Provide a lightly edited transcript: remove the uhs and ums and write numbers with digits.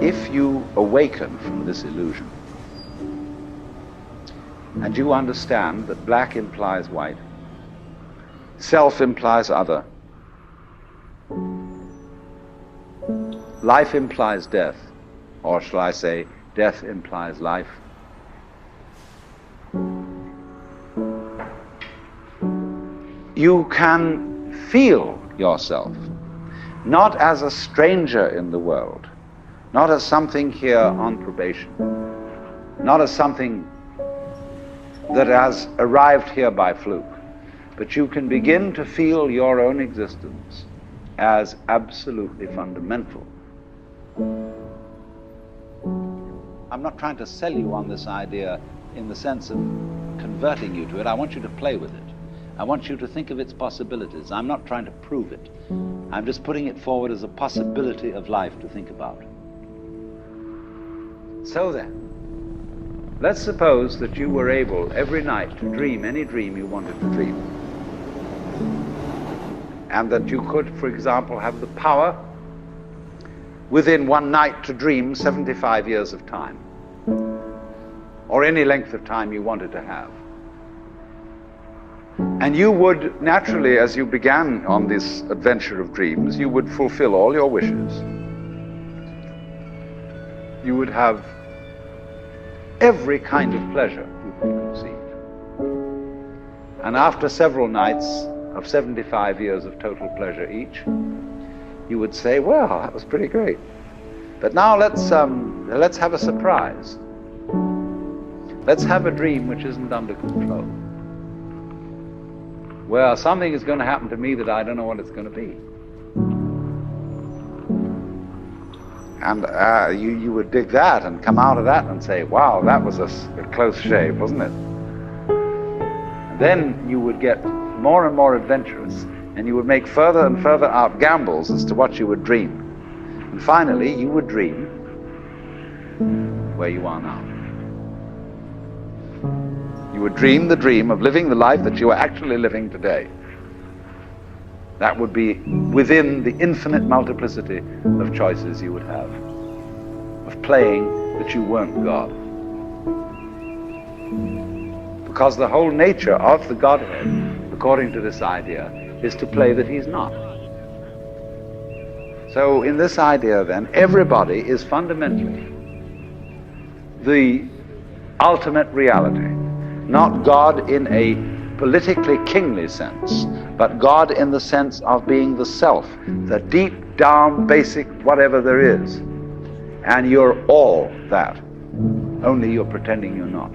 If you awaken from this illusion, and you understand that black implies white, self implies other, life implies death, or shall I say, death implies life, you can feel yourself not as a stranger in the world, not as something here on probation, not as something that has arrived here by fluke, but you can begin to feel your own existence as absolutely fundamental. I'm not trying to sell you on this idea in the sense of converting you to it. I want you to play with it. I want you to think of its possibilities. I'm not trying to prove it. I'm just putting it forward as a possibility of life to think about. So then, let's suppose that you were able every night to dream any dream you wanted to dream. And that you could, for example, have the power within one night to dream 75 years of time, or any length of time you wanted to have. And you would naturally, as you began on this adventure of dreams, you would fulfill all your wishes. You would have every kind of pleasure you could conceive. And after several nights of 75 years of total pleasure each, you would say, well, that was pretty great. But now let's have a surprise. Let's have a dream which isn't under control. Well, something is going to happen to me that I don't know what it's going to be. And you would dig that and come out of that and say, wow, that was a close shave, wasn't it? And then you would get more and more adventurous, and you would make further and further out gambles as to what you would dream. And finally, you would dream where you are now. You would dream the dream of living the life that you are actually living today. That would be within the infinite multiplicity of choices you would have, of playing that you weren't God. Because the whole nature of the Godhead, according to this idea, is to play that he's not. So in this idea then, everybody is fundamentally the ultimate reality. Not God in a politically kingly sense, but God in the sense of being the self, the deep down basic whatever there is. And you're all that, only you're pretending you're not.